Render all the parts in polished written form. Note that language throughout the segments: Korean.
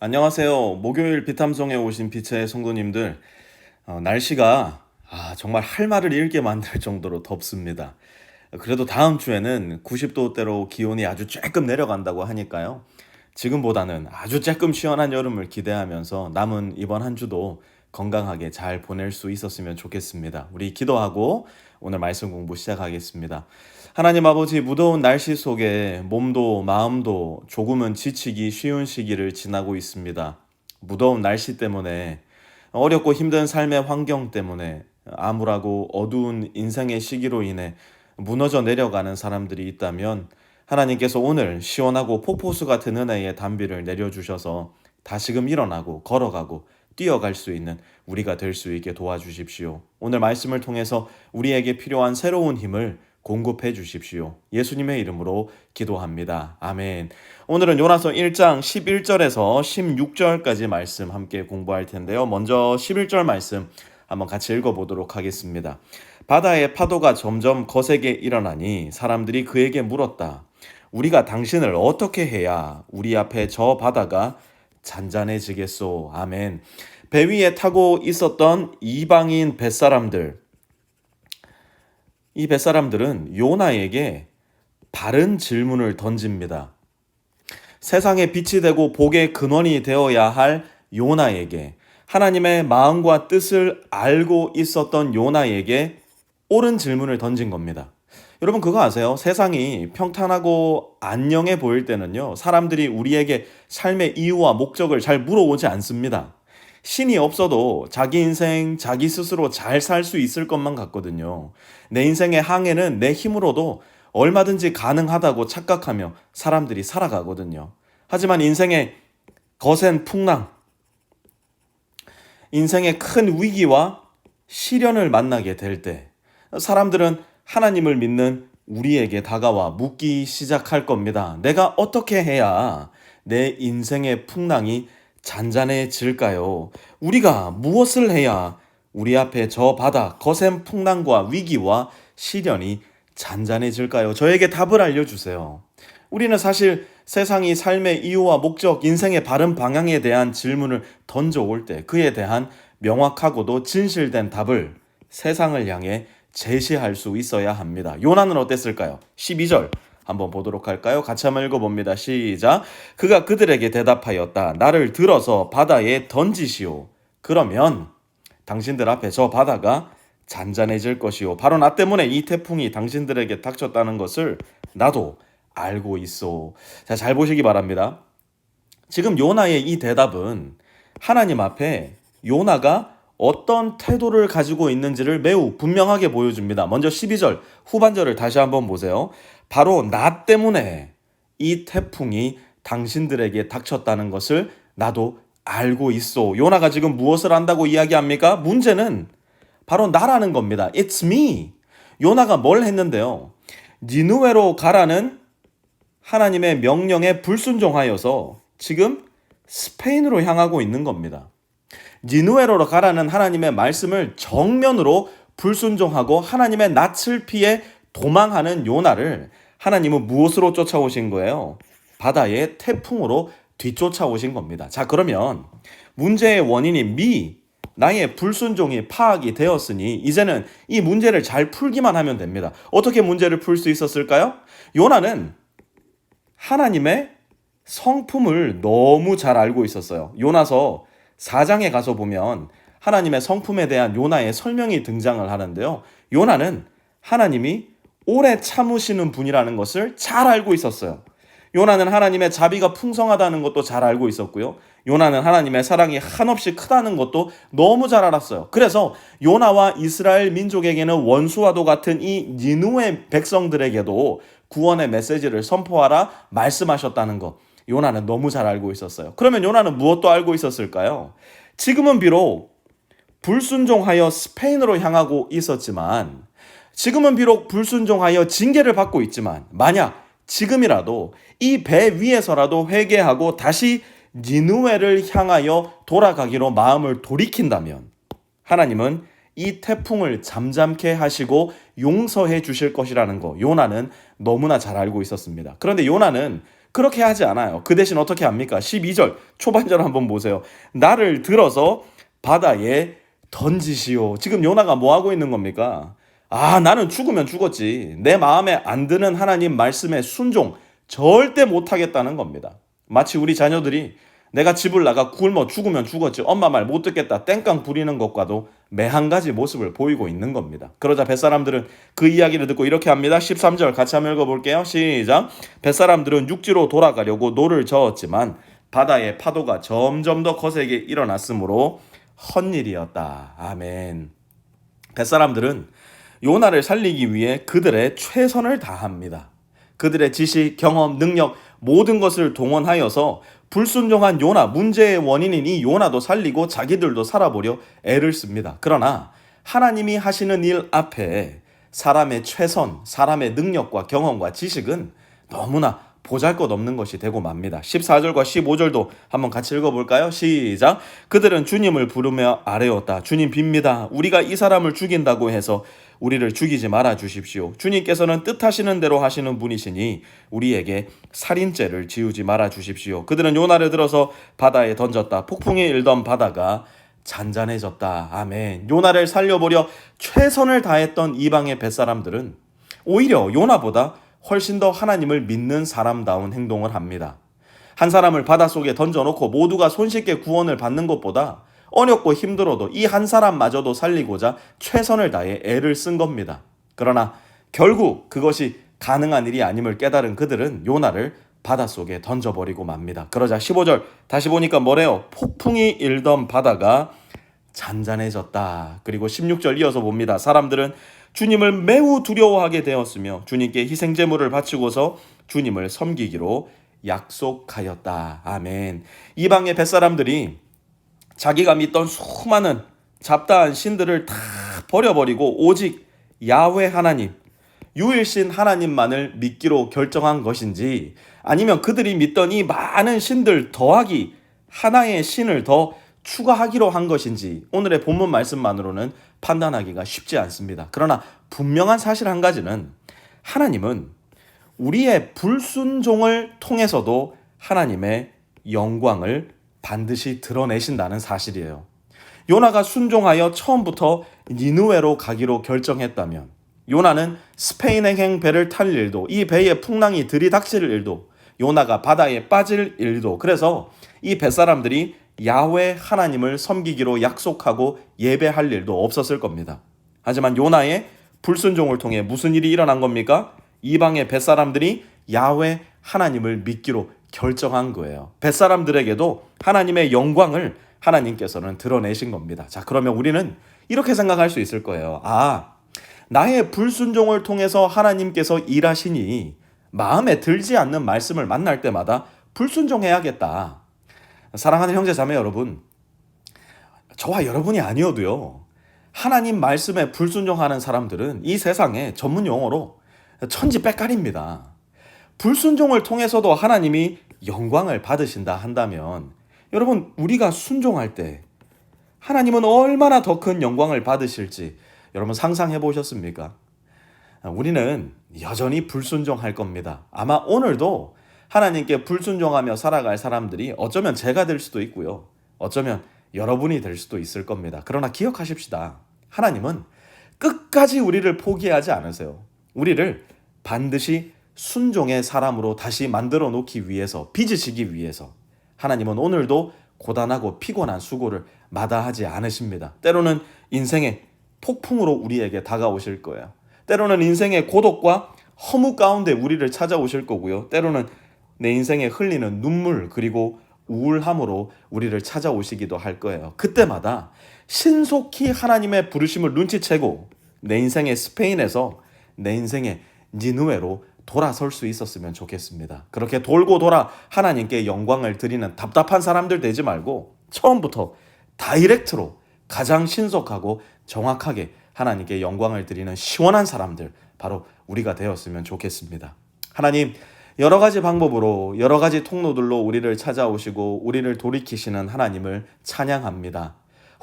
안녕하세요. 목요일 비탐성에 오신 빛의 성도님들. 날씨가 정말 할 말을 잃게 만들 정도로 덥습니다. 그래도 다음 주에는 90도대로 기온이 아주 조금 내려간다고 하니까요. 지금보다는 아주 조금 시원한 여름을 기대하면서 남은 이번 한 주도 건강하게 잘 보낼 수 있었으면 좋겠습니다. 우리 기도하고 오늘 말씀 공부 시작하겠습니다. 하나님 아버지, 무더운 날씨 속에 몸도 마음도 조금은 지치기 쉬운 시기를 지나고 있습니다. 무더운 날씨 때문에 어렵고 힘든 삶의 환경 때문에 암울하고 어두운 인생의 시기로 인해 무너져 내려가는 사람들이 있다면 하나님께서 오늘 시원하고 폭포수 같은 은혜의 단비를 내려주셔서 다시금 일어나고 걸어가고 뛰어갈 수 있는 우리가 될 수 있게 도와주십시오. 오늘 말씀을 통해서 우리에게 필요한 새로운 힘을 공급해 주십시오. 예수님의 이름으로 기도합니다. 아멘. 오늘은 요나서 1장 11절에서 16절까지 말씀 함께 공부할 텐데요. 먼저 11절 말씀 한번 같이 읽어보도록 하겠습니다. 바다의 파도가 점점 거세게 일어나니 사람들이 그에게 물었다. 우리가 당신을 어떻게 해야 우리 앞에 저 바다가 잔잔해지겠소. 아멘. 배 위에 타고 있었던 이방인 뱃사람들, 이 뱃사람들은 요나에게 바른 질문을 던집니다. 세상에 빛이 되고 복의 근원이 되어야 할 요나에게, 하나님의 마음과 뜻을 알고 있었던 요나에게 옳은 질문을 던진 겁니다. 여러분 그거 아세요? 세상이 평탄하고 안녕해 보일 때는요, 사람들이 우리에게 삶의 이유와 목적을 잘 물어오지 않습니다. 신이 없어도 자기 인생 자기 스스로 잘 살 수 있을 것만 같거든요. 내 인생의 항해는 내 힘으로도 얼마든지 가능하다고 착각하며 사람들이 살아가거든요. 하지만 인생의 거센 풍랑, 인생의 큰 위기와 시련을 만나게 될 때 사람들은 하나님을 믿는 우리에게 다가와 묻기 시작할 겁니다. 내가 어떻게 해야 내 인생의 풍랑이 잔잔해질까요? 우리가 무엇을 해야 우리 앞에 저 바다, 거센 풍랑과 위기와 시련이 잔잔해질까요? 저에게 답을 알려주세요. 우리는 사실 세상이 삶의 이유와 목적, 인생의 바른 방향에 대한 질문을 던져올 때 그에 대한 명확하고도 진실된 답을 세상을 향해 제시할 수 있어야 합니다. 요나는 어땠을까요? 12절 한번 보도록 할까요? 같이 한번 읽어봅니다. 시작. 그가 그들에게 대답하였다. 나를 들어서 바다에 던지시오. 그러면 당신들 앞에 저 바다가 잔잔해질 것이요. 바로 나 때문에 이 태풍이 당신들에게 닥쳤다는 것을 나도 알고 있어. 자, 잘 보시기 바랍니다. 지금 요나의 이 대답은 하나님 앞에 요나가 어떤 태도를 가지고 있는지를 매우 분명하게 보여줍니다. 먼저 12절 후반절을 다시 한번 보세요. 바로 나 때문에 이 태풍이 당신들에게 닥쳤다는 것을 나도 알고 있어. 요나가 지금 무엇을 안다고 이야기합니까? 문제는 바로 나라는 겁니다. It's me. 요나가 뭘 했는데요? 니느웨로 가라는 하나님의 명령에 불순종하여서 지금 스페인으로 향하고 있는 겁니다. 니느웨로 가라는 하나님의 말씀을 정면으로 불순종하고 하나님의 낯을 피해 도망하는 요나를 하나님은 무엇으로 쫓아오신 거예요? 바다의 태풍으로 뒤쫓아오신 겁니다. 자, 그러면 문제의 원인이 나의 불순종이 파악이 되었으니 이제는 이 문제를 잘 풀기만 하면 됩니다. 어떻게 문제를 풀 수 있었을까요? 요나는 하나님의 성품을 너무 잘 알고 있었어요. 요나서 4장에 가서 보면 하나님의 성품에 대한 요나의 설명이 등장을 하는데요. 요나는 하나님이 오래 참으시는 분이라는 것을 잘 알고 있었어요. 요나는 하나님의 자비가 풍성하다는 것도 잘 알고 있었고요. 요나는 하나님의 사랑이 한없이 크다는 것도 너무 잘 알았어요. 그래서 요나와 이스라엘 민족에게는 원수와도 같은 이 니느웨 백성들에게도 구원의 메시지를 선포하라 말씀하셨다는 것, 요나는 너무 잘 알고 있었어요. 그러면 요나는 무엇도 알고 있었을까요? 지금은 비록 불순종하여 스페인으로 향하고 있었지만, 지금은 비록 불순종하여 징계를 받고 있지만, 만약 지금이라도 이 배 위에서라도 회개하고 다시 니느웨를 향하여 돌아가기로 마음을 돌이킨다면 하나님은 이 태풍을 잠잠케 하시고 용서해 주실 것이라는 거 요나는 너무나 잘 알고 있었습니다. 그런데 요나는 그렇게 하지 않아요. 그 대신 어떻게 합니까? 12절 초반절 한번 보세요. 나를 들어서 바다에 던지시오. 지금 요나가 뭐 하고 있는 겁니까? 아, 나는 죽으면 죽었지. 내 마음에 안 드는 하나님 말씀에 순종 절대 못 하겠다는 겁니다. 마치 우리 자녀들이 내가 집을 나가 굶어 죽으면 죽었지 엄마 말 못 듣겠다 땡깡 부리는 것과도 매한 가지 모습을 보이고 있는 겁니다. 그러자 뱃사람들은 그 이야기를 듣고 이렇게 합니다. 13절 같이 한번 읽어볼게요. 시작. 뱃사람들은 육지로 돌아가려고 노를 저었지만 바다의 파도가 점점 더 거세게 일어났으므로 헛일이었다. 아멘. 뱃사람들은 요나를 살리기 위해 그들의 최선을 다합니다. 그들의 지식, 경험, 능력 모든 것을 동원하여서 불순종한 요나, 문제의 원인인 이 요나도 살리고 자기들도 살아보려 애를 씁니다. 그러나 하나님이 하시는 일 앞에 사람의 최선, 사람의 능력과 경험과 지식은 너무나 보잘것없는 것이 되고 맙니다. 14절과 15절도 한번 같이 읽어볼까요? 시작. 그들은 주님을 부르며 아뢰었다. 주님 빕니다. 우리가 이 사람을 죽인다고 해서 우리를 죽이지 말아 주십시오. 주님께서는 뜻하시는 대로 하시는 분이시니 우리에게 살인죄를 지우지 말아 주십시오. 그들은 요나를 들어서 바다에 던졌다. 폭풍이 일던 바다가 잔잔해졌다. 아멘. 요나를 살려보려 최선을 다했던 이방의 뱃사람들은 오히려 요나보다 훨씬 더 하나님을 믿는 사람다운 행동을 합니다. 한 사람을 바닷속에 던져놓고 모두가 손쉽게 구원을 받는 것보다 어렵고 힘들어도 이 한 사람마저도 살리고자 최선을 다해 애를 쓴 겁니다. 그러나 결국 그것이 가능한 일이 아님을 깨달은 그들은 요나를 바닷속에 던져버리고 맙니다. 그러자 15절 다시 보니까 뭐래요? 폭풍이 일던 바다가 잔잔해졌다. 그리고 16절 이어서 봅니다. 사람들은 주님을 매우 두려워하게 되었으며 주님께 희생제물을 바치고서 주님을 섬기기로 약속하였다. 아멘. 이방의 뱃사람들이 자기가 믿던 수많은 잡다한 신들을 다 버려버리고 오직 야훼 하나님, 유일신 하나님만을 믿기로 결정한 것인지 아니면 그들이 믿던 이 많은 신들 더하기 하나의 신을 더 추가하기로 한 것인지 오늘의 본문 말씀만으로는 판단하기가 쉽지 않습니다. 그러나 분명한 사실 한 가지는 하나님은 우리의 불순종을 통해서도 하나님의 영광을 반드시 드러내신다는 사실이에요. 요나가 순종하여 처음부터 니느웨로 가기로 결정했다면 요나는 스페인행 배를 탈 일도 이 배에 풍랑이 들이닥칠 일도 요나가 바다에 빠질 일도 그래서 이 뱃사람들이 야훼 하나님을 섬기기로 약속하고 예배할 일도 없었을 겁니다. 하지만 요나의 불순종을 통해 무슨 일이 일어난 겁니까? 이방의 뱃사람들이 야훼 하나님을 믿기로 결정한 거예요. 뱃사람들에게도 하나님의 영광을 하나님께서는 드러내신 겁니다. 자, 그러면 우리는 이렇게 생각할 수 있을 거예요. 아, 나의 불순종을 통해서 하나님께서 일하시니 마음에 들지 않는 말씀을 만날 때마다 불순종해야겠다. 사랑하는 형제 자매 여러분, 저와 여러분이 아니어도요, 하나님 말씀에 불순종하는 사람들은 이 세상에 전문 용어로 천지빽깔입니다. 불순종을 통해서도 하나님이 영광을 받으신다 한다면 여러분, 우리가 순종할 때 하나님은 얼마나 더 큰 영광을 받으실지 여러분 상상해 보셨습니까? 우리는 여전히 불순종할 겁니다. 아마 오늘도 하나님께 불순종하며 살아갈 사람들이 어쩌면 제가 될 수도 있고요. 어쩌면 여러분이 될 수도 있을 겁니다. 그러나 기억하십시다. 하나님은 끝까지 우리를 포기하지 않으세요. 우리를 반드시 순종의 사람으로 다시 만들어 놓기 위해서, 빚으시기 위해서 하나님은 오늘도 고단하고 피곤한 수고를 마다하지 않으십니다. 때로는 인생의 폭풍으로 우리에게 다가오실 거예요. 때로는 인생의 고독과 허무 가운데 우리를 찾아오실 거고요. 때로는 내 인생에 흘리는 눈물 그리고 우울함으로 우리를 찾아오시기도 할 거예요. 그때마다 신속히 하나님의 부르심을 눈치채고 내 인생의 스페인에서 내 인생의 니느웨로 돌아설 수 있었으면 좋겠습니다. 그렇게 돌고 돌아 하나님께 영광을 드리는 답답한 사람들 되지 말고 처음부터 다이렉트로 가장 신속하고 정확하게 하나님께 영광을 드리는 시원한 사람들, 바로 우리가 되었으면 좋겠습니다. 하나님, 여러 가지 방법으로 여러 가지 통로들로 우리를 찾아오시고 우리를 돌이키시는 하나님을 찬양합니다.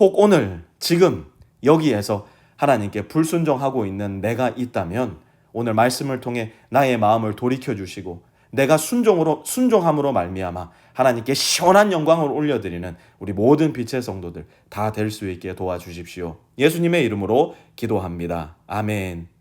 혹 오늘 지금 여기에서 하나님께 불순종하고 있는 내가 있다면 오늘 말씀을 통해 나의 마음을 돌이켜 주시고 내가 순종함으로 말미암아 하나님께 시원한 영광을 올려드리는 우리 모든 빛의 성도들 다 될 수 있게 도와주십시오. 예수님의 이름으로 기도합니다. 아멘.